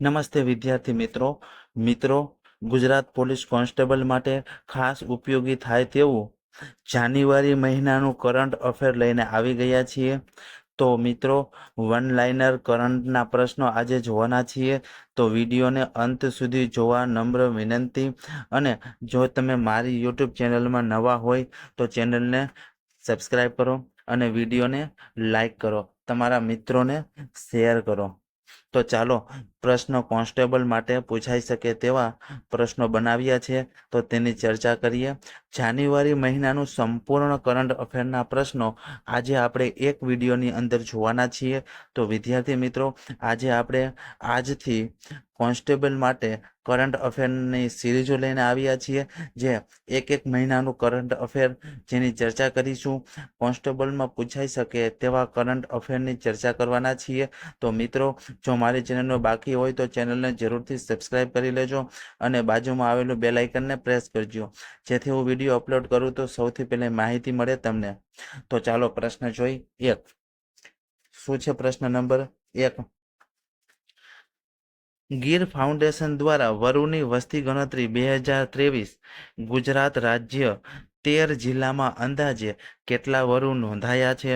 નમસ્તે વિદ્યાર્થી મિત્રો ગુજરાત પોલીસ કોન્સ્ટેબલ માટે ખાસ ઉપયોગી થાય તેવું જાન્યુઆરી મહિનાનું કરંટ અફેર લઈને આવી ગયા છીએ. તો મિત્રો, વન લાઇનર કરંટના પ્રશ્નો આજે જોવાના છીએ. તો વિડીયોને અંત સુધી જોવા નમ્ર વિનંતી. અને જો તમે મારી યુટ્યુબ ચેનલમાં નવા હોય તો ચેનલને સબસ્ક્રાઈબ કરો અને વિડીયોને લાઈક કરો, તમારા મિત્રોને શેર કરો. તો ચાલો, પ્રશ્નો કોન્સ્ટેબલ માટે પૂછાઈ શકે તેવા પ્રશ્નો બનાવ્યા છે, તો તેની ચર્ચા કરીએ. જાન્યુઆરી મહિનાનું સંપૂર્ણ કરંટ અફેરના પ્રશ્નો આજે આપણે એક વિડીયોની અંદર જોવાના છીએ. તો વિદ્યાર્થી મિત્રો, આજે આપણે આજથી કોન્સ્ટેબલ માટે કરંટ અફેરની સિરીઝો લઈને આવ્યા છીએ, જે એક મહિનાનું કરંટ અફેર જેની ચર્ચા કરીશું. કોન્સ્ટેબલમાં પૂછાઈ શકે તેવા કરંટ અફેરની ચર્ચા કરવાના છીએ. તો મિત્રો, જો મારી ચેનલનો બાકી હોય તો ચેનલને જરૂરથી સબસ્ક્રાઈબ કરી લેજો અને બાજુમાં આવેલું બેલ આઇકનને પ્રેસ કરજો, જેથી હું વિડીયો અપલોડ કરું તો સૌથી પહેલા માહિતી મળે તમને. તો ચાલો પ્રશ્ન જોઈ. શું છે પ્રશ્ન નંબર 1? ગીર ફાઉન્ડેશન દ્વારા વરુની વસ્તી ગણતરી 2023 ગુજરાત રાજ્ય 13 જિલ્લામાં અંદાજે કેટલા વરુ નોંધાયા છે?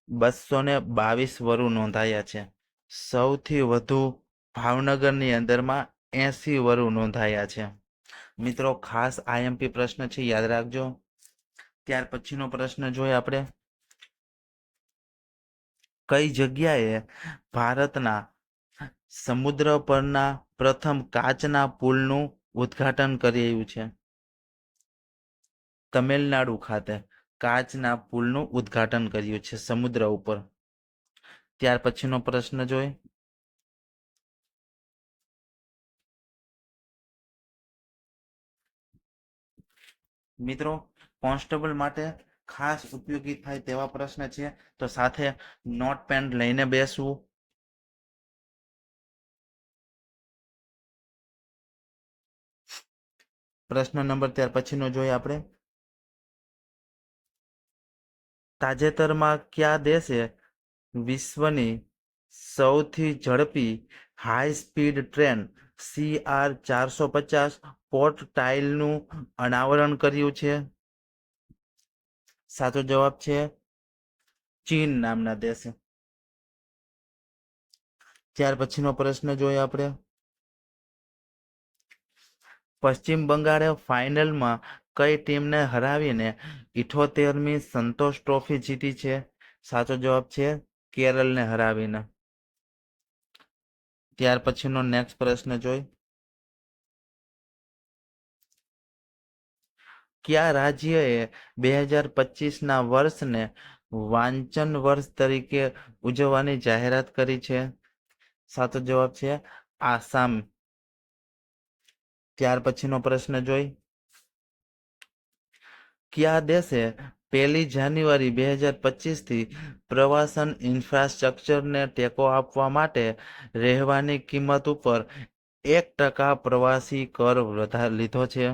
222 વરુ નોંધાયા છે. સૌથી વધુ ભાવનગરની અંદરમાં 80 વરુ નોંધાયા છે. મિત્રો, ખાસ આઈએમપી પ્રશ્ન છે, યાદ રાખજો. ત્યાર પછીનો પ્રશ્ન જોઈએ આપણે. કઈ જગ્યાએ ભારતના સમુદ્ર પરના પ્રથમ કાચના પુલનું ઉદ્ઘાટન કર્યું છે? તમિલનાડુ ખાતે કાચના પુલનું ઉદ્ઘાટન કર્યું છે સમુદ્ર ઉપર. ત્યાર પછીનો પ્રશ્ન જોઈએ. મિત્રો, કોન્સ્ટેબલ માટે ખાસ ઉપયોગી થાય તેવા પ્રશ્ન છે, તો સાથે નોટ પેન લઈને બેસવું. પ્રશ્ન નંબર ત્યાર પછીનો જોઈએ આપણે. તાજેતરમાં કયા દેશે વિશ્વની સૌથી ઝડપી હાઈ સ્પીડ ટ્રેન CR450 પોર્ટ ટાઇલનું અનાવરણ કર્યું છે? સાચો જવાબ છે ચીન નામના દેશે. ત્યાર પછીનો પ્રશ્ન જોઈએ આપણે. પશ્ચિમ બંગાળે ફાઇનલમાં કઈ ટીમને હરાવીને 78મી સંતોષ ટ્રોફી જીતી છે? સાચો જવાબ છે કેરળને હરાવીને. ત્યાર પછીનો નેક્સ્ટ પ્રશ્ન જોઈ. કયા રાજ્યએ 2025ના વર્ષને વાંચન વર્ષ તરીકે ઉજવવાની જાહેરાત કરી છે? સાચો જવાબ છે આસામ. ત્યાર પછીનો પ્રશ્ન જોઈ. કયા દેશે 1 જાન્યુઆરી 2025થી પ્રવાસન ઇન્ફ્રાસ્ટ્રક્ચરને ટેકો આપવા માટે રહેવાની કિંમત ઉપર 1% પ્રવાસી કર લીધો છે?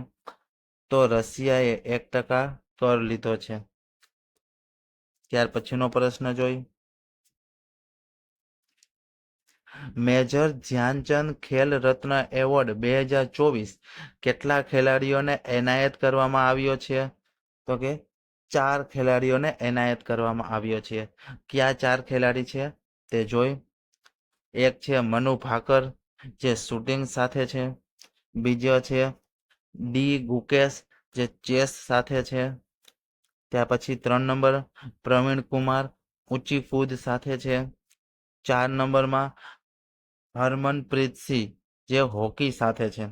તો રશિયાએ 1% કર લીધો છે. ત્યાર પછીનો પ્રશ્ન જોઈ. મેજર ધ્યાનચંદ ખેલ રત્ન એવોર્ડ 2024 કેટલા ખેલાડીઓને એનાયત કરવામાં આવ્યો છે? તો કે 4 ખેલાડીઓને એનાયત કરવામાં આવ્યો છે. કયા 4 ખેલાડી છે તે જોઈ. એક છે મનુ ભાકર, જે શૂટિંગ સાથે છે. બીજો છે ડી ગુકેશ, જે ચેસ સાથે છે. ત્યાર પછી 3 નંબર પ્રવીણ કુમાર, ઊંચી કૂદ સાથે છે. 4 નંબરમાં હરમનપ્રીત સિંહ, જે હોકી સાથે છે.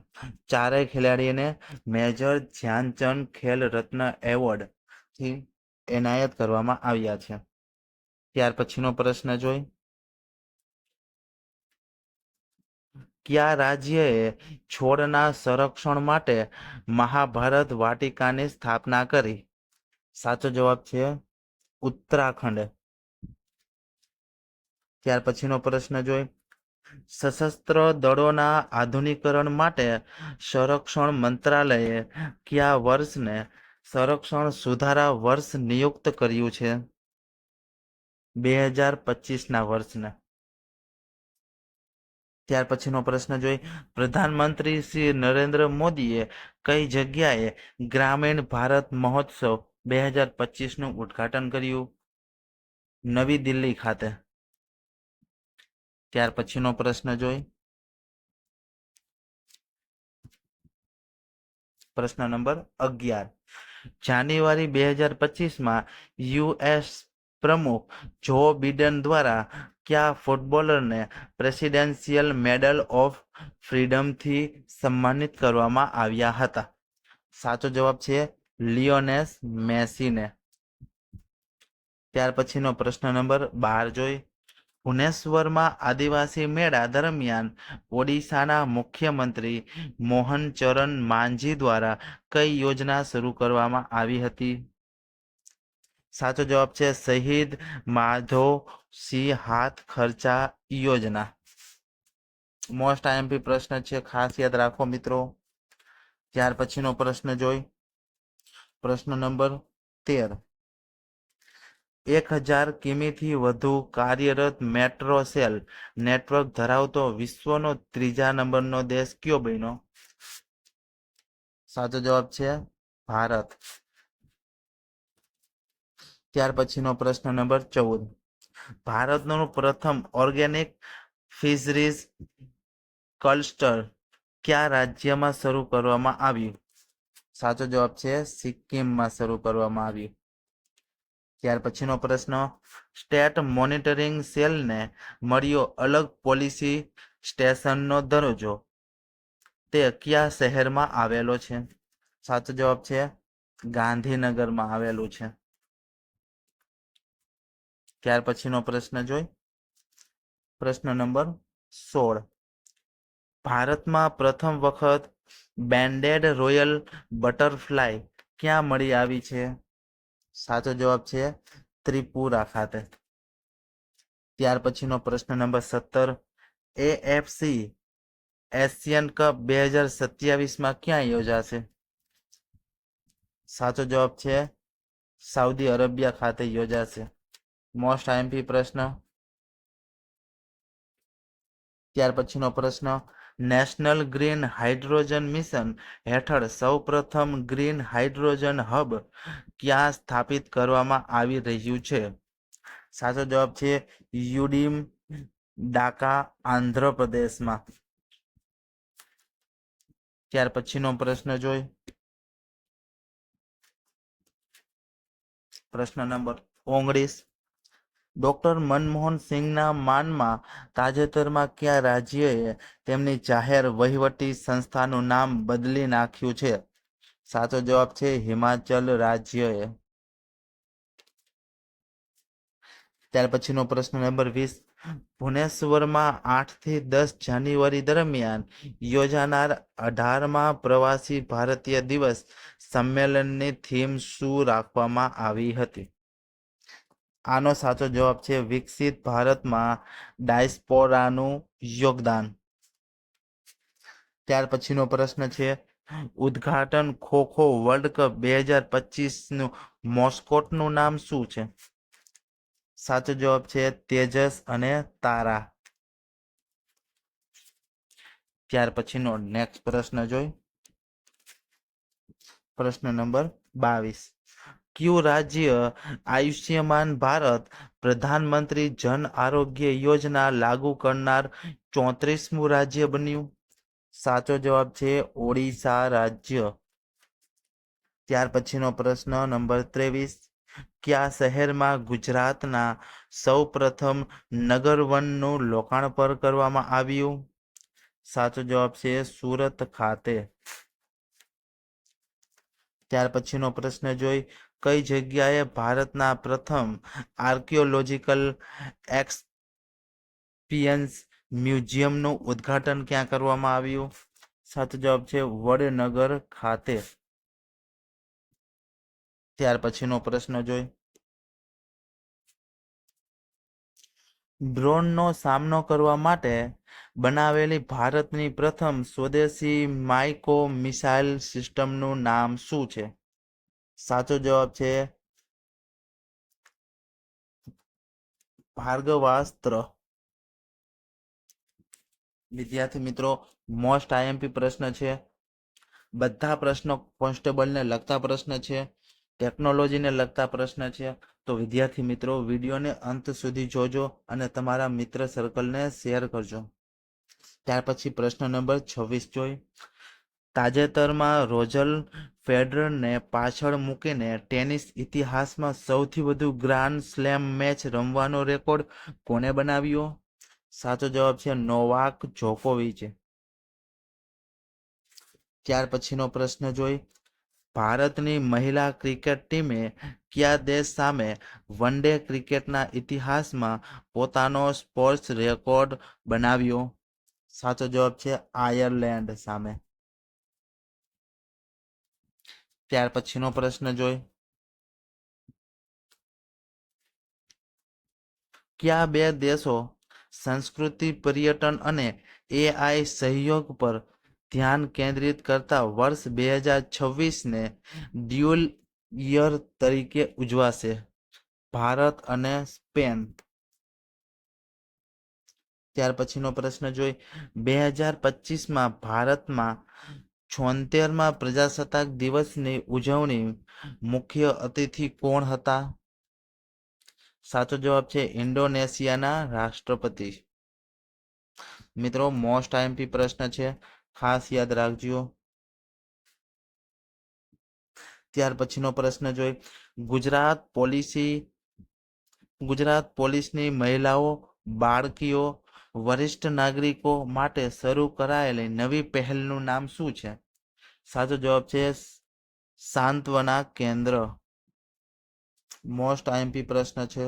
ચારેય ખેલાડીને મેજર ધ્યાનચંદ ખેલ રત્ન એવોર્ડ થી એનાયત કરવામાં આવ્યા છે. ત્યાર પછીનો પ્રશ્ન જોઈ. કયા રાજ્યએ છોડના સંરક્ષણ માટે મહાભારત વાટિકાની સ્થાપના કરી? સાચો જવાબ છે ઉત્તરાખંડ. ત્યાર પછીનો પ્રશ્ન જોઈ. સશસ્ત્ર દળોના આધુનિકરણ માટે સંરક્ષણ મંત્રાલયે કયા વર્ષને સંરક્ષણ સુધારા વર્ષ નિયુક્ત કર્યું છે? 2025ના વર્ષને. ત્યાર પછીનો પ્રશ્ન જોઈ, પ્રધાનમંત્રી શ્રી નરેન્દ્ર મોદીએ કઈ જગ્યાએ ગ્રામીણ ભારત મહોત્સવ 2025નું ઉદ્ઘાટન કર્યું? નવી દિલ્હી ખાતે. ત્યાર પછીનો પ્રશ્ન જોઈ, પ્રશ્ન નંબર 11, જાન્યુઆરી 2025માં યુએસ પ્રમુખ જો બિડન દ્વારા કયા ફૂટબોલરને પ્રેસિડેન્શિયલ મેડલ ઓફ ફ્રીડમથી સન્માનિત કરવામાં આવ્યા હતા? સાચો જવાબ છે લિયોનેલ મેસીને. ત્યાર પછીનો પ્રશ્ન નંબર 12 જોઈ, ભુવનેશ્વરમાં આદિવાસી મેળા દરમિયાન ઓડિશાના મુખ્યમંત્રી મોહન ચરણ માંઝી દ્વારા કઈ યોજના શરૂ કરવામાં આવી હતી? સાચો જવાબ છે શહીદ માધોસિંહ હાથ ખર્ચા યોજના. મોસ્ટ આઈએમપી પ્રશ્ન છે, ખાસ યાદ રાખો મિત્રો. ત્યાર પછીનો પ્રશ્ન જોઈ, પ્રશ્ન નંબર 13, 1000 કિમીથી વધુ કાર્યરત મેટ્રો સેલ નેટવર્ક ધરાવતો વિશ્વનો 3જા નંબરનો દેશ કયો બન્યો? સાચો જવાબ છે ભારત. ત્યાર પછીનો પ્રશ્ન નંબર 14, ભારતનું પ્રથમ ઓર્ગેનિક ફિશરીઝ ક્લસ્ટર કયા રાજ્યમાં શરૂ કરવામાં આવ્યું? સાચો જવાબ છે સિક્કિમમાં શરૂ કરવામાં આવ્યું. ત્યાર પછીનો પ્રશ્ન, સ્ટેટ મોનિટરિંગ સેલને મળ્યો અલગ પોલિસી સ્ટેશનનો દરજ્જો, તે કયા શહેરમાં આવેલો છે? સાચો જવાબ છે ગાંધીનગરમાં આવેલું છે. ત્યાર પછીનો પ્રશ્ન જોઈ, પ્રશ્ન નંબર 16, ભારતમાં પ્રથમ વખત બેન્ડેડ રોયલ બટરફ્લાય ક્યાં મળી આવી છે? સાચો જવાબ છે ત્રિપુરા ખાતે. ત્યાર પછીનો પ્રશ્ન નંબર 17, એએફસી એશિયન કપ 2027માં ક્યાં યોજાશે? સાચો જવાબ છે સાઉદી અરેબિયા ખાતે યોજાશે. મોસ્ટ આઈએમપી પ્રશ્ન. ત્યાર પછીનો પ્રશ્ન, નેશનલ ગ્રીન હાઇડ્રોજન મિશન હેઠળ સૌપ્રથમ ગ્રીન હાઇડ્રોજન હબ ક્યાં સ્થાપિત કરવામાં આવી રહ્યું છે? સાચો જવાબ છે યુડીમ ડાકા આંધ્રપ્રદેશમાં. ત્યાર પછીનો પ્રશ્ન જોઈ, પ્રશ્ન નંબર 19, ડોક્ટર મનમોહન સિંહના માનમાં તાજેતરમાં કયા રાજ્યએ તેમની જાહેર વહીવટી સંસ્થાનું નામ બદલી નાખ્યું છે? સાચો જવાબ છે હિમાચલ રાજ્યએ. ત્યાર પછીનો પ્રશ્ન નંબર 20, ભુવનેશ્વરમાં 8 થી 10 જાન્યુઆરી દરમિયાન યોજાનાર 18મા પ્રવાસી ભારતીય દિવસ સંમેલનની થીમ શું રાખવામાં આવી હતી? આનો સાચો જવાબ છે વિકસિત ભારતમાં ડાયસ્પોરાનું યોગદાન. ત્યાર પછીનો પ્રશ્ન છે, ઉદ્ઘાટન ખો-ખો વર્લ્ડ કપ 2025નું મોસ્કોટનું નામ શું છે? સાચો જવાબ છે તેજસ અને તારા. ત્યાર પછીનો નેક્સ્ટ પ્રશ્ન જોઈ, પ્રશ્ન નંબર 22, કયું રાજ્ય આયુષ્યમાન ભારત પ્રધાનમંત્રી જન આરોગ્ય યોજના લાગુ કરનાર 34મું રાજ્ય બન્યું? સાચો જવાબ છે ઓડિશા રાજ્ય. ત્યાર પછીનો પ્રશ્ન નંબર 23, કયા શહેરમાં ગુજરાતના સૌ પ્રથમ નગરવનનું લોકાર્પણ કરવામાં આવ્યું? સાચો જવાબ છે સુરત ખાતે. ત્યાર પછીનો પ્રશ્ન જોઈ, કઈ જગ્યાએ ભારતના પ્રથમ આર્કિયોલોજીકલ એક્સપિયન્સ મ્યુઝિયમનું ઉદ્ઘાટન ક્યાં કરવામાં આવ્યું? સાચો જવાબ છે વડનગર ખાતે. ત્યાર પછીનો પ્રશ્ન જોઈ, ડ્રોનનો સામનો કરવા માટે બનાવેલી ભારતની પ્રથમ સ્વદેશી માઇકો મિસાઇલ સિસ્ટમનું નામ શું છે? સાચો જવાબ છે ભાર્ગવાસ્ત્ર. વિદ્યાર્થી મિત્રો, મોસ્ટ આઈએમપી પ્રશ્ન છે. બધા પ્રશ્નો કોન્સ્ટેબલને લગતા પ્રશ્ન છે, ટેકનોલોજીને લગતા પ્રશ્ન છે. તો વિદ્યાર્થી મિત્રો, વિડીયોને અંત સુધી જોજો અને તમારા મિત્ર સર્કલને શેર કરજો. ત્યાર પછી પ્રશ્ન નંબર 26 જોઈ. તાજેતરમાં રોજર ફેડરરને પાછળ મૂકીને ટેનિસ ઇતિહાસમાં સૌથી વધુ ગ્રાન્ડ સ્લેમ મેચ રમવાનો રેકોર્ડ કોને બનાવ્યો? સાચો જવાબ છે નોવાક જોકોવિચ. ત્યાર પછીનો પ્રશ્ન જોઈ. ભારતની મહિલા ક્રિકેટ ટીમે કયા દેશ સામે વન ડે ક્રિકેટના ઇતિહાસમાં પોતાનો સ્પોર્ટ્સ રેકોર્ડ બનાવ્યો? સાચો જવાબ છે આયર્લેન્ડ સામે. ત્યાર પછીનો પ્રશ્ન જોઈ. કયા બે દેશો સંસ્કૃતિ પર્યટન અને એઆઈ સહયોગ પર ધ્યાન કેન્દ્રિત કરતા વર્ષ 2026ને ડ્યુઅલ યર તરીકે ઉજવાશે? ભારત અને સ્પેન. ત્યાર પછીનો પ્રશ્ન જોઈ. 2025માં ભારતમાં 76મા પ્રજાસત્તાક દિવસની ઉજવણી મુખ્ય અતિથિ કોણ હતા? સાચો જવાબ છે ઇન્ડોનેશિયાના રાષ્ટ્રપતિ. મિત્રો, મોસ્ટ આઈએમપી પ્રશ્ન છે, ખાસ યાદ રાખજો. ત્યાર પછીનો પ્રશ્ન જોઈ. ગુજરાત પોલીસની મહિલાઓ, બાળકીઓ, વરિષ્ઠ નાગરિકો માટે શરૂ કરાયેલી નવી પહેલનું નામ શું છે? સાચો જવાબ છે સાંત્વના કેન્દ્ર. મોસ્ટ આઈએમપી પ્રશ્ન છે.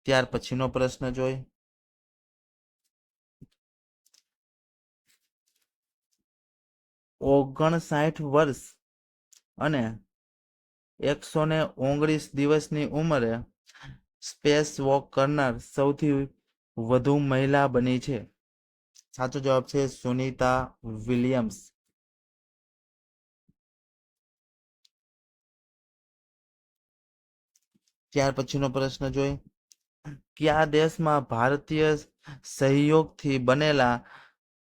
ત્યાર પછીનો પ્રશ્ન જોઈ. ઓગણસાઠ વર્ષ અને 119 દિવસની ઉંમરે સ્પેસ વોક કરનાર સૌથી વધુ મહિલા બની છે? સાચો જવાબ છે સુનીતા વિલિયમ્સ. ત્યાર પછીનો પ્રશ્ન જોઈ. કયા દેશમાં ભારતીય સહયોગથી બનેલા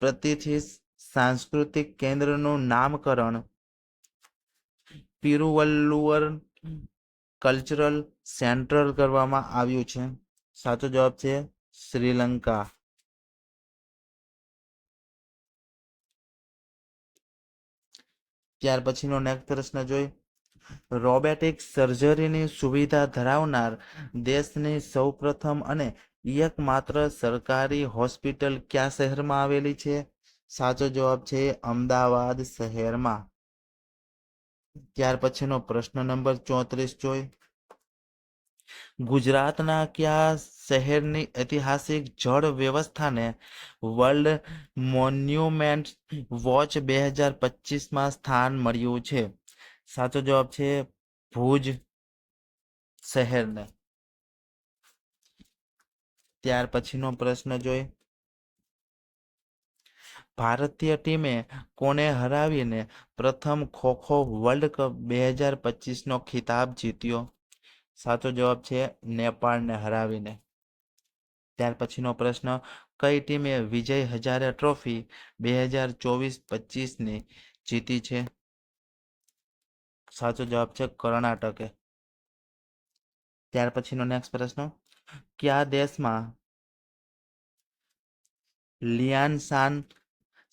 પ્રતિષ્ઠિત સાંસ્કૃતિક કેન્દ્રનું નામકરણ તિરુવલ્લુવર કલ્ચરલ સેન્ટર કરવામાં આવ્યું છે? સાચો જવાબ છે શ્રીલંકા. ત્યાર પછીનો નેક્સ્ટ પ્રશ્ન જોઈ. રોબોટિક સર્જરીની સુવિધા ધરાવનાર દેશની સૌપ્રથમ અને એકમાત્ર સરકારી હોસ્પિટલ કયા શહેરમાં આવેલી છે? સાચો જવાબ છે અમદાવાદ શહેરમાં. ત્યાર પછીનો પ્રશ્ન નંબર 34 જોઈ. ગુજરાતના કયા શહેરની ઐતિહાસિક જળ વ્યવસ્થાને વર્લ્ડ મોન્યુમેન્ટ વોચ 2025માં સ્થાન મળ્યું છે? સાચો જવાબ છે ભુજ શહેરને. ત્યાર પછીનો પ્રશ્ન જોઈ. ભારતીય ટીમે કોને હરાવીને પ્રથમ ખો-ખો વર્લ્ડ કપ 2025નો ખિતાબ જીત્યો? સાચો જવાબ છે નેપાળને હરાવીને. ત્યાર પછીનો પ્રશ્ન. કઈ ટીમે વિજય હજારે ટ્રોફી 2024-25ની જીતી છે? સાચો જવાબ છે કર્ણાટકે. ત્યાર પછીનો નેક્સ્ટ પ્રશ્ન. કયા દેશમાં લિયાનસાન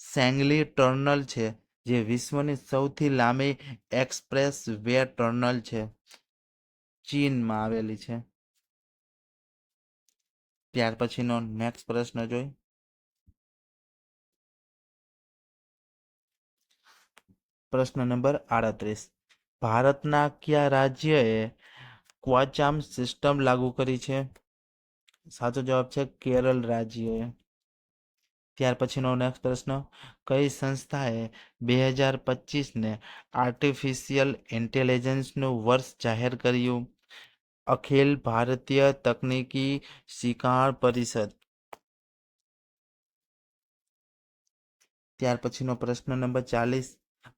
સેંગલી ટનલ છે, જે વિશ્વની સૌથી લાંબી એક્સપ્રેસ વે ટનલ છે? ચીનમાં આવેલી છે. ત્યાર પછીનો નેક્સ્ટ પ્રશ્ન જોઈ. પ્રશ્ન નંબર 38. ભારતના કયા રાજ્યએ ક્વાચામ સિસ્ટમ લાગુ કરી છે? સાચો જવાબ છે કેરળ રાજ્યએ. ત્યાર પછીનો નેક્સ્ટ પ્રશ્ન. કઈ સંસ્થાએ 2025ને આર્ટિફિશિયલ ઇન્ટેલિજન્સનું વર્ષ જાહેર કર્યું? અખિલ ભારતીય તકનીકી શિક્ષણ પરિષદ. ત્યાર પછીનો પ્રશ્ન નંબર 40.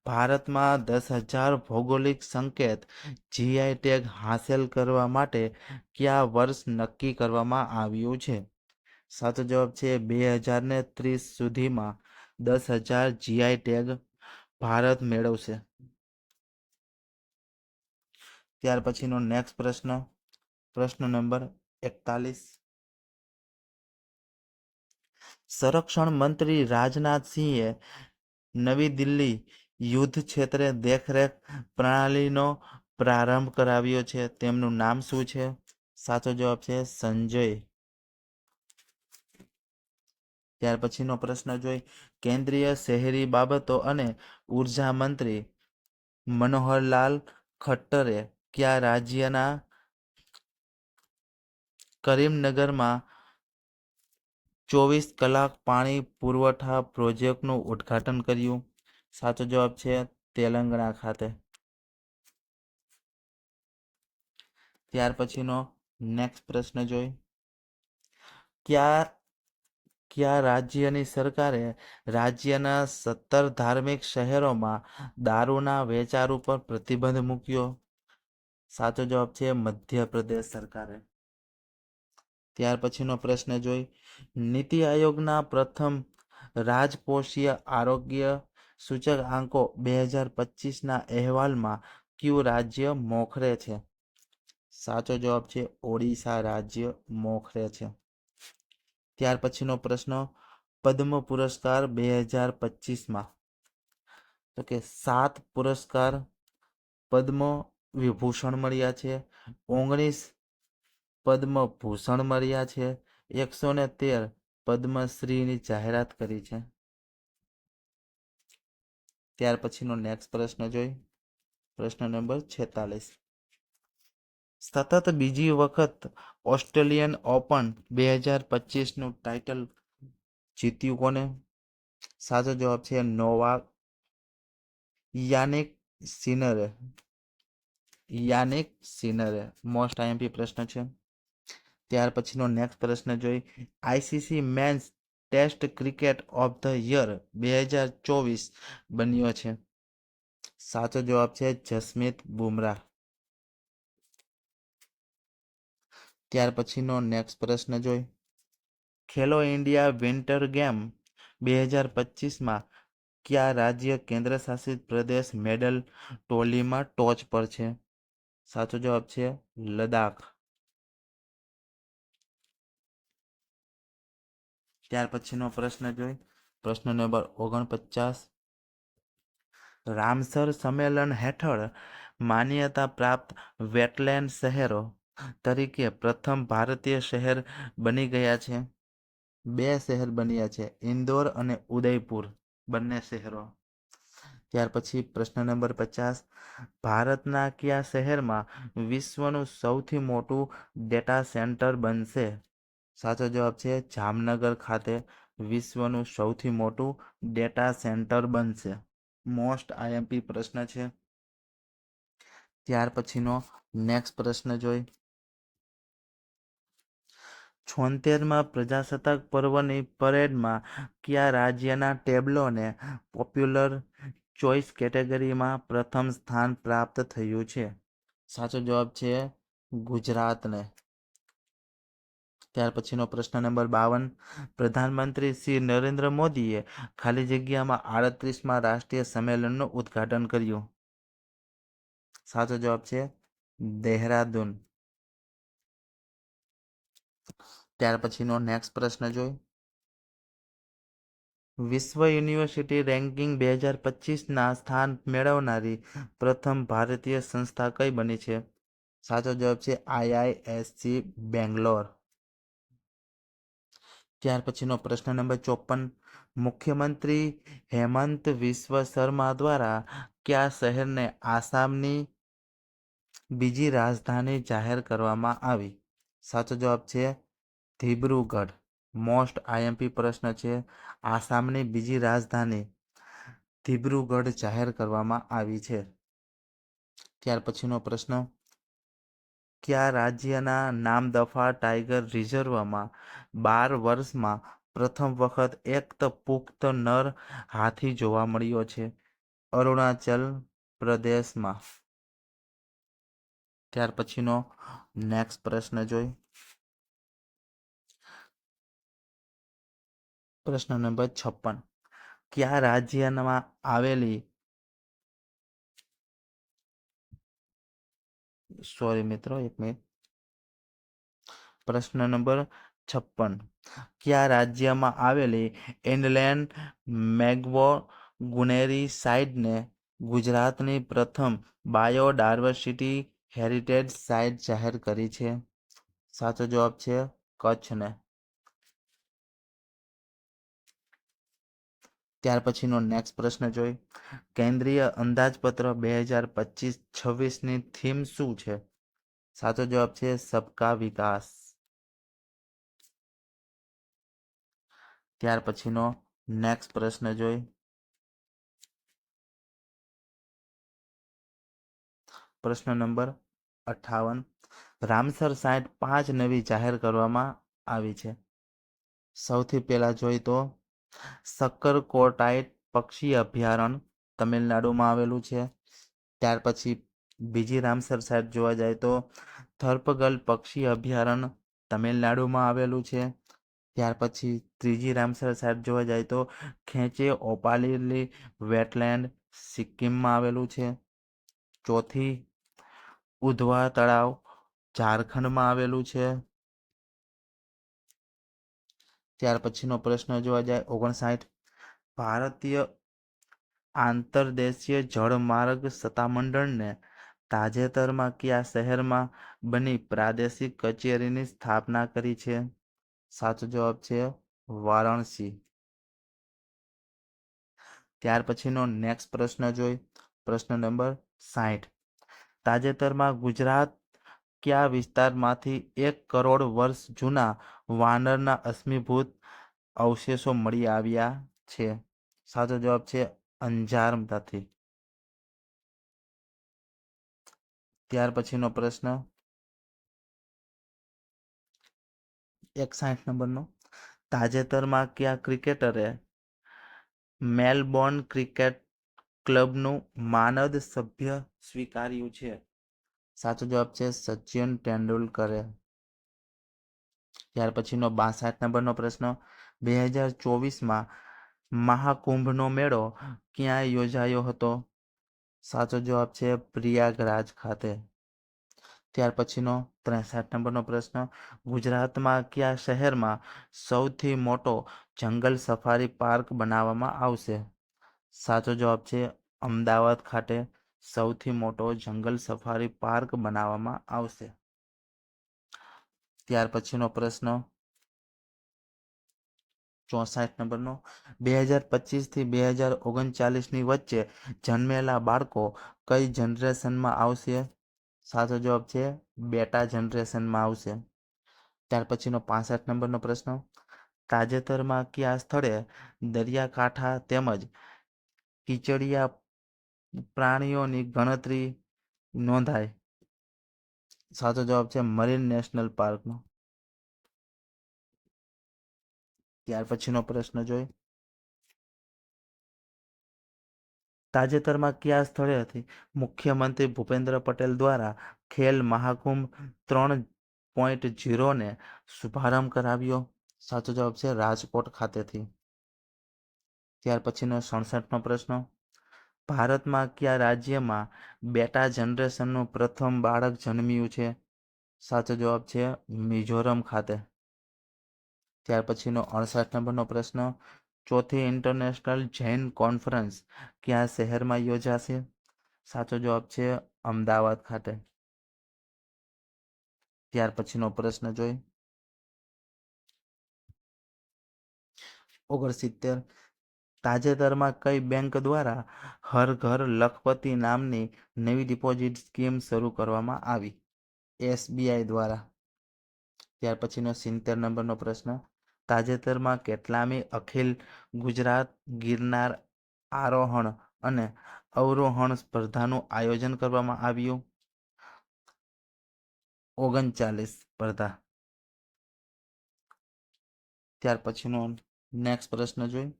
ભારતમાં 10,000 ભૌગોલિક સંકેત જીઆઈ ટેગ હાંસલ કરવા માટે કયા વર્ષ નક્કી કરવામાં આવ્યું છે? સાચો જવાબ છે 2030 સુધીમાં 10,000 જીઆઈ ટેગ ભારત મેળવશે. ત્યાર પછીનો નેક્સ્ટ પ્રશ્ન નંબર 41. સંરક્ષણ મંત્રી રાજનાથસિંહે નવી દિલ્હી યુદ્ધ ક્ષેત્રે દેખરેખ પ્રણાલીનો પ્રારંભ કરાવ્યો છે. તેમનું નામ શું છે? સાચો જવાબ છે સંજય. ત્યાર પછીનો પ્રશ્ન જોઈ. કેન્દ્રીય શહેરી બાબતો અને ઉર્જા મંત્રી મનોહરલાલ ખટ્ટરે કયા રાજ્યના કરીમનગરમાં 24 કલાક પાણી પુરવઠા પ્રોજેક્ટનું ઉદ્ઘાટન કર્યું? સાચો જવાબ છે તેલંગાણા ખાતે. ત્યાર પછીનો નેક્સ્ટ પ્રશ્ન જોઈ. કયા રાજ્યની સરકારે રાજ્યના 17 ધાર્મિક શહેરોમાં દારૂના વેચાણ ઉપર પ્રતિબંધ મૂક્યો? સાચો જવાબ છે મધ્યપ્રદેશ સરકારે. ત્યાર પછીનો પ્રશ્ન જોઈ. નીતિ આયોગના પ્રથમ રાજકોષીય આરોગ્ય સૂચક આંકો 2025ના અહેવાલમાં કયું રાજ્ય મોખરે છે? સાચો જવાબ છે ઓડિશા રાજ્ય મોખરે છે. ત્યાર પછીનો પ્રશ્ન. પદ્મ પુરસ્કાર 2025માં તો કે 7 પુરસ્કાર પદ્મ વિભૂષણ મળ્યા છે, 19 પદ્મભૂષણ મળ્યા છે, 113 પદ્મશ્રીની જાહેરાત કરી છે. ત્યાર પછીનો નેક્સ્ટ પ્રશ્ન જોઈ. પ્રશ્ન નંબર 46. સતત બીજી વખત ઓસ્ટ્રેલિયન ઓપન 2025નું ટાઇટલ જીત્યું કોને? સાચો જવાબ છે નોવાક યાનિક સિનરે. મોસ્ટ આઈએમપી પ્રશ્ન છે. ત્યાર પછીનો નેક્સ્ટ પ્રશ્ન જોઈ. ICC men's test cricket of the year 2024 બન્યો છે? સાચો જવાબ છે જસપ્રીત બુમરાહ. ત્યાર પછીનો નેક્સ્ટ પ્રશ્ન જોઈ. ખેલો ઇન્ડિયા વિન્ટર ગેમ 2025માં કયા રાજ્ય કેન્દ્રશાસિત પ્રદેશ મેડલ ટોલીમાં ટોચ પર છે? સાચો જવાબ છે લદ્દાખ. ત્યાર પછીનો પ્રશ્ન જોઈ. પ્રશ્ન નંબર 49. રામસર સંમેલન હેઠળ માન્યતા પ્રાપ્ત વેટલેન્ડ શહેરો તરીકે પ્રથમ ભારતીય શહેર બની ગયા છે? 2 શહેર બન્યા છે, ઇન્દોર અને ઉદયપુર બંને શહેરો. ત્યાર પછી પ્રશ્ન નંબર 50. ભારતના કયા શહેરમાં વિશ્વનું સૌથી મોટું ડેટા સેન્ટર બનશે? સાચો જવાબ છે જામનગર ખાતે વિશ્વનું સૌથી મોટું ડેટા સેન્ટર બનશે. મોસ્ટ આઈએમપી પ્રશ્ન છે. ત્યાર પછીનો નેક્સ્ટ પ્રશ્ન જોઈ. 76માં પ્રજાસત્તાક પર્વની પરેડમાં કયા રાજ્યના ટેબ્લોને પોપ્યુલર ચોઇસ કેટેગરીમાં પ્રથમ સ્થાન પ્રાપ્ત થયું છે? સાચો જવાબ છે ગુજરાતને. ત્યાર પછીનો પ્રશ્ન નંબર 52. પ્રધાનમંત્રી શ્રી નરેન્દ્ર મોદીએ ખાલી જગ્યામાં 38માં રાષ્ટ્રીય સંમેલનનું ઉદ્ઘાટન કર્યું? સાચો જવાબ છે દહેરાદૂન. ત્યાર પછીનો નેક્સ્ટ પ્રશ્ન જોઈ. વિશ્વ યુનિવર્સિટી રેન્કિંગ 2025ના સ્થાન મેળવનારી પ્રથમ ભારતીય સંસ્થા કઈ બની છે? સાચો જવાબ છે IISc બેંગ્લોર. ત્યાર પછીનો પ્રશ્ન નંબર 54. મુખ્યમંત્રી હેમંત વિશ્વ શર્મા દ્વારા કયા શહેરને આસામની બીજી રાજધાની જાહેર કરવામાં આવી? સાચો જવાબ છે દિબ્રુગઢ. મોસ્ટ આઈએમપી પ્રશ્ન છે. આસામની બીજી રાજધાની દિબ્રુગઢ જાહેર કરવામાં આવી છે. ત્યાર પછીનો પ્રશ્ન. કયા રાજ્યના નામદફા ટાઈગર રિઝર્વમાં 12 વર્ષમાં પ્રથમ વખત એક પુખ્ત નર હાથી જોવા મળ્યો છે? અરુણાચલ પ્રદેશમાં. ત્યાર પછીનો નેક્સ્ટ પ્રશ્ન જોઈ. પ્રશ્ન નંબર 56. કયા રાજ્યમાં આવેલી સોરી મિત્રો, એક મિનિટ. પ્રશ્ન નંબર 56. કયા રાજ્યમાં આવેલી ઇનલેન્ડ મેંગ્રોવ ગુનેરી સાઇટને ગુજરાતની પ્રથમ બાયોડાયવર્સિટી હેરિટેજ સાઇટ જાહેર કરી છે? સાચો જવાબ છે કચ્છને. ત્યાર પછીનો નેક્સ્ટ પ્રશ્ન જોઈ. કેન્દ્રીય અંદાજપત્ર 2025-26ની થીમ શું છે? સાચો જવાબ છે સબકા વિકાસ. ત્યાર પછીનો નેક્સ્ટ પ્રશ્ન જોઈ. પ્રશ્ન નંબર 58. રામસર સાઇટ 5 નવી જાહેર કરવામાં આવી છે. સૌથી પહેલા જોઈ તો સક્કરકોટાઇટ પક્ષી અભયારણ્ય તમિલનાડુમાં આવેલું છે. ત્યાર પછી બીજી રામસર સાઇટ જોવા જાય તો થર્પગલ પક્ષી અભયારણ્ય તમિલનાડુમાં આવેલું છે. ત્યાર પછી ત્રીજી રામસર સાઇટ જોવા જાય તો ખેંચે ઓપાલેલી વેટલેન્ડ સિક્કિમમાં આવેલું છે. ચોથી ઉધવા તળાવ ઝારખંડમાં આવેલું છે. ત્યાર પછીનો પ્રશ્ન જોવા જાય 59. ભારતીય આંતરદેશીય જળમાર્ગ સત્તામંડળને તાજેતરમાં કયા શહેરમાં બની પ્રાદેશિક કચેરીની સ્થાપના કરી છે? સાચો જવાબ છે વારાણસી. ત્યાર પછીનો નેક્સ્ટ પ્રશ્ન જોઈ. પ્રશ્ન નંબર 60. તાજેતરમાં ગુજરાત કયા વિસ્તારમાંથી 1 કરોડ વર્ષ જૂના વાનરના અશ્મિભૂત અવશેષો મળી આવ્યા છે? સાચો જવાબ છે અંજારમાંથી. ત્યાર પછીનો પ્રશ્ન 61 નંબરનો. તાજેતરમાં કયા ક્રિકેટરે મેલબોર્ન ક્રિકેટ ક્લબનું માનદ સભ્ય સ્વીકાર્યું છે? સાચો જવાબ છે સચિન તેંડુલકરે. ત્યાર પછીનો 62 નંબરનો પ્રશ્ન. 2024માં મહાકુંભનો મેળો ક્યાં યોજાયો હતો? સાચો જવાબ છે પ્રયાગરાજ ખાતે. ત્યાર પછીનો 63 નંબરનો પ્રશ્ન. ગુજરાતમાં કયા શહેરમાં સૌથી મોટો જંગલ સફારી પાર્ક બનાવવામાં આવશે? સાચો જવાબ છે અમદાવાદ ખાતે સૌથી મોટો જંગલ સફારી પાર્ક બનાવવામાં આવશે. ત્યાર પછીનો પ્રશ્ન 64 નંબરનો. 2025થી 2039ની વચ્ચે જન્મેલા બાળકો કઈ જનરેશનમાં આવશે? સાચો જવાબ છે બેટા જનરેશનમાં આવશે. ત્યાર પછીનો 65 નંબરનો પ્રશ્ન. તાજેતરમાં કયા સ્થળે દરિયાકાંઠા તેમજ કીચડિયા પ્રાણીઓની ગણતરી નોંધાઈ? સાચો જવાબ છે મરીન નેશનલ પાર્કનો. ત્યાર પછીનો પ્રશ્ન જોઈ. તાજેતરમાં કયા સ્થળેથી મુખ્યમંત્રી ભૂપેન્દ્ર પટેલ દ્વારા ખેલ મહાકુંભ 3.0ને શુભારંભ કરાવ્યો? સાચો જવાબ છે રાજકોટ ખાતેથી. ત્યાર પછીનો 67નો પ્રશ્ન. ભારતમાં કયા રાજ્યમાં બેટા જનરેશનનું પ્રથમ બાળક જન્મ્યું છે? સાચો જવાબ છે મિઝોરમ ખાતે. ત્યાર પછીનો 68 નંબરનો પ્રશ્ન. ચોથી ઇન્ટરનેશનલ જૈન કોન્ફરન્સ કયા શહેરમાં યોજાશે? સાચો જવાબ છે અમદાવાદ ખાતે. ત્યાર પછીનો પ્રશ્ન જોઈ. 69. તાજેતરમાં કઈ બેંક દ્વારા હર ઘર લખપતિ નામની નવી ડિપોઝિટ સ્કીમ શરૂ કરવામાં આવી? SBI દ્વારા. ત્યાર પછીનો 70 નંબરનો પ્રશ્ન. તાજેતરમાં કેટલામી અખિલ ગુજરાત ગિરનાર આરોહણ અને અવરોહણ સ્પર્ધાનું આયોજન કરવામાં આવ્યું? 39 સ્પર્ધા. ત્યાર પછીનો નેક્સ્ટ પ્રશ્ન જોઈ.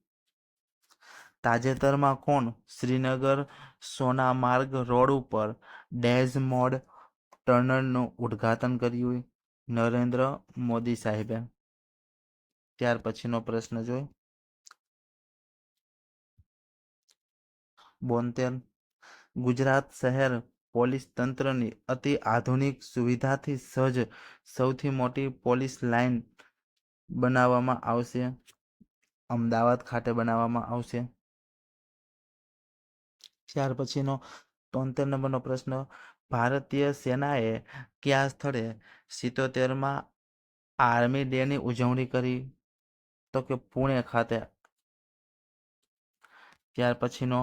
તાજેતરમાં કોણ શ્રીનગર સોનામાર્ગ રોડ ઉપર ડેઝમોડ ટનલનું ઉદ્ઘાટન કર્યું? નરેન્દ્ર મોદી સાહેબે. ત્યાર પછીનો પ્રશ્ન જોઈ. 72. ગુજરાત શહેર પોલીસ તંત્રની અતિ આધુનિક સુવિધાથી સજ્જ સૌથી મોટી પોલીસ લાઇન બનાવવામાં આવશે. અમદાવાદ ખાતે બનાવવામાં આવશે. ત્યાર પછીનો 73 નંબરનો પ્રશ્ન, ભારતીય સેનાએ કયા સ્થળે 77માં આર્મી ડેની ઉજવણી કરી? તો કે પુણે ખાતે. ત્યાર પછીનો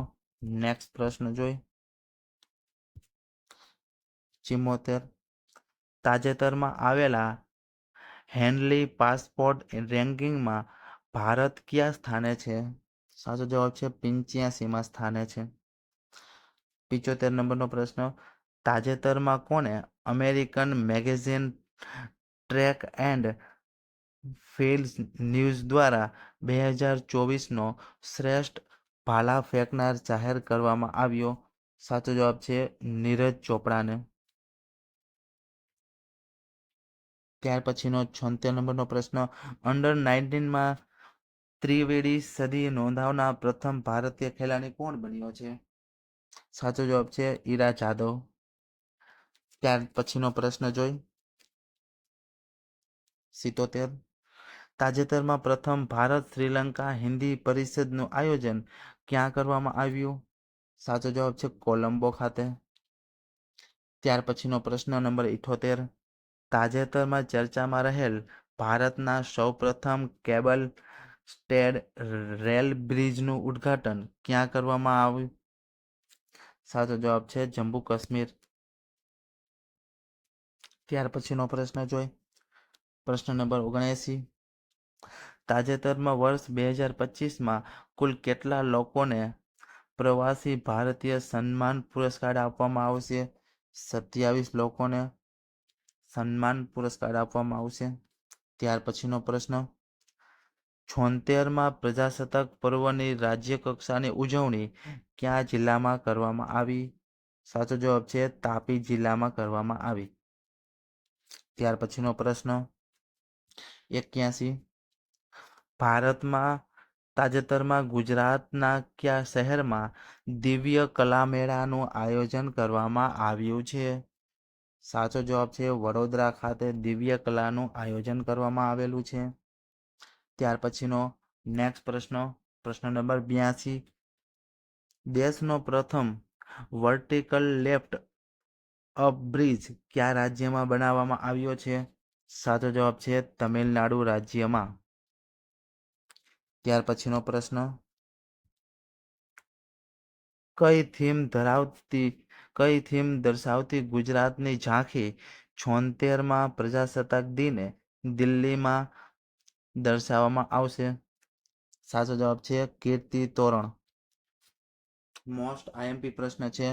નેક્સ્ટ પ્રશ્ન જોઈ 74. તાજેતરમાં આવેલા હેનલી પાસપોર્ટ રેન્કિંગમાં ભારત કયા સ્થાને છે? સાચો જવાબ છે 85માં સ્થાને છે. 75 નંબરનો પ્રશ્ન, તાજેતરમાં કોને American magazine track and field news દ્વારા 2024નો શ્રેષ્ઠ ભાલા ફેંકનાર જાહેર કરવામાં આવ્યો? સાચો જવાબ છે નીરજ ચોપડાને. ત્યાર પછીનો 76 નંબરનો પ્રશ્ન, અંડર 19માં ત્રિવેદી સદી નોંધાવનાર પ્રથમ ભારતીય ખેલાડી કોણ બન્યો છે? સાચો જવાબ છે ઈરા જાદવ. ત્યાર પછીનો પ્રશ્ન જોઈ 77. તાજેતરમાં પ્રથમ ભારત શ્રીલંકા હિન્દી પરિષદનું આયોજન ક્યાં કરવામાં આવ્યું? સાચો જવાબ છે કોલંબો ખાતે. ત્યાર પછીનો પ્રશ્ન નંબર 78. તાજેતરમાં ચર્ચામાં રહેલ ભારતના સૌપ્રથમ કેબલ સ્ટેડ રેલ બ્રિજનું ઉદ્ઘાટન ક્યાં કરવામાં આવ્યું? સાચો જવાબ છે જમ્મુ કાશ્મીર. ત્યાર પછીનો પ્રશ્ન જોઈ પ્રશ્ન નંબર 79. તાજેતરમાં વર્ષ 2025માં કુલ કેટલા લોકોને પ્રવાસી ભારતીય સન્માન પુરસ્કાર આપવામાં આવશે? 27 લોકોને સન્માન પુરસ્કાર આપવામાં આવશે. ત્યાર પછીનો પ્રશ્ન, 76માં પ્રજાસત્તાક પર્વની રાજ્ય કક્ષાની ઉજવણી કયા જિલ્લામાં કરવામાં આવી? સાચો જવાબ છે તાપી જિલ્લામાં કરવામાં આવી. ત્યાર પછીનો પ્રશ્ન 81. ભારતમાં તાજેતરમાં ગુજરાતના કયા શહેરમાં દિવ્ય કલા મેળાનું આયોજન કરવામાં આવ્યું છે? સાચો જવાબ છે વડોદરા ખાતે દિવ્ય કલાનું આયોજન કરવામાં આવેલું છે. ત્યાર પછીનો નેક્સ્ટ પ્રશ્ન નંબર 82. દેશનો પ્રથમ વર્ટિકલ લેફ્ટ અપ બ્રિજ કયા રાજ્યમાં બનાવવામાં આવ્યો છે? સાચો જવાબ છે તમિલનાડુ રાજ્યમાં. ત્યાર પછીનો પ્રશ્ન, કઈ થીમ દર્શાવતી ગુજરાતની ઝાંખી 76માં પ્રજાસત્તાક દિને દિલ્હીમાં દર્શાવવામાં આવશે? સાચો જવાબ છે કીર્તિ તોરણ. મોસ્ટ આઈએમપી પ્રશ્ન છે,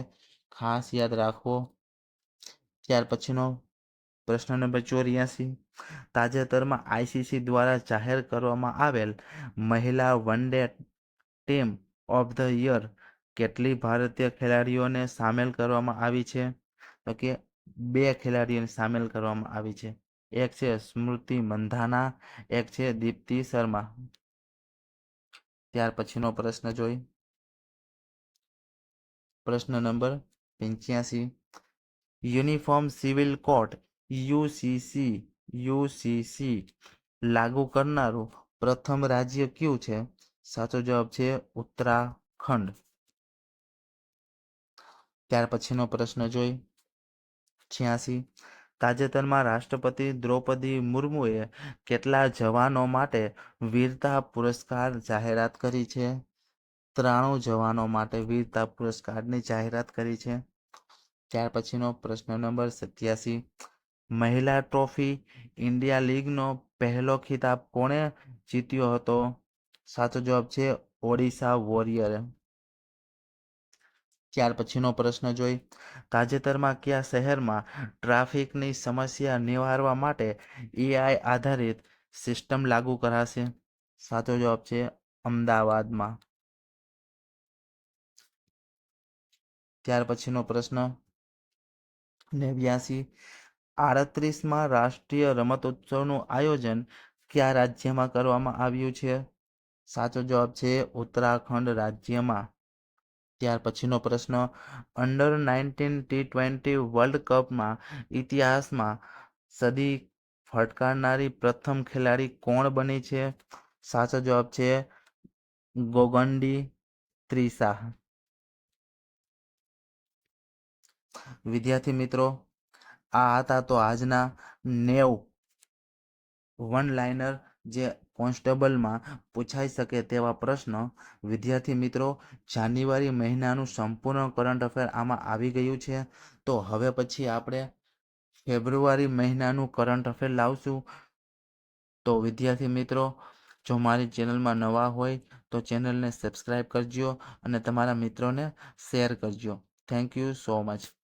ખાસ યાદ રાખવો. ત્યાર પછીનો પ્રશ્ન નંબર 84. તાજેતરમાં આઈસીસી દ્વારા જાહેર કરવામાં આવેલ મહિલા one day team of the year કેટલી ભારતીય ખેલાડીઓને સામેલ કરવામાં આવી છે? તો કે 2 ખેલાડીઓને સામેલ કરવામાં આવી છે. એક છે સ્મૃતિ મંધાના, એક છે દીપ્તિ શર્મા. ત્યાર પછીનો પ્રશ્ન જોઈ પ્રશ્ન number 85. Uniform civil code UCC લાગુ કરનારું પ્રથમ રાજ્ય કયું છે? સાચો જવાબ છે ઉત્તરાખંડ. ત્યાર પછીનો પ્રશ્ન જોઈ 86. તાજેતરમાં રાષ્ટ્રપતિ દ્રૌપદી મુર્મુએ કેટલા જવાનો માટે વીરતા પુરસ્કાર જાહેરાત કરી છે? 93 જવાનો માટે વીરતા પુરસ્કારની જાહેરાત કરી છે. ત્યાર પછીનો પ્રશ્ન નંબર 87. મહિલા ટ્રોફી ઇન્ડિયા લીગનો પહેલો ખિતાબ કોણે જીત્યો હતો? સાચો જવાબ છે ઓડિશા વોરિયરે. ત્યાર પછીનો પ્રશ્ન જોઈ તાજેતરમાં કયા શહેરમાં ટ્રાફિકની સમસ્યા નિવારવા માટે એઆઈ આધારિત સિસ્ટમ લાગુ કરાશે? સાચો જવાબ છે અમદાવાદમાં. ત્યાર પછીનો પ્રશ્ન 89. 38માં રાષ્ટ્રીય રમતોત્સવનું આયોજન કયા રાજ્યમાં કરવામાં આવ્યું છે? સાચો જવાબ છે ઉત્તરાખંડ રાજ્યમાં. ત્યાર પછીનો પ્રશ્ન, અંડર-19 T20 વર્લ્ડ કપમાં ઇતિહાસમાં સદી ફટકારનારી પ્રથમ ખેલાડી કોણ બની છે? સાચો જવાબ છે ગોગંડી ત્રિશાહ. વિદ્યાર્થી મિત્રો, આ હતા તો આજના 90 વન લાઇનર જે કોન્સ્ટેબલમાં પૂછાઈ શકે તેવા પ્રશ્નો. વિદ્યાર્થી મિત્રો, જાન્યુઆરી મહિનાનું સંપૂર્ણ કરંટ અફેર આમાં આવી ગયું છે. તો હવે પછી આપણે ફેબ્રુઆરી મહિનાનું કરંટ અફેર લાવશું. તો વિદ્યાર્થી મિત્રો, જો મારી ચેનલમાં નવા હોય તો ચેનલને સબસ્ક્રાઈબ કરજો અને તમારા મિત્રોને શેર કરજો. Thank you so much.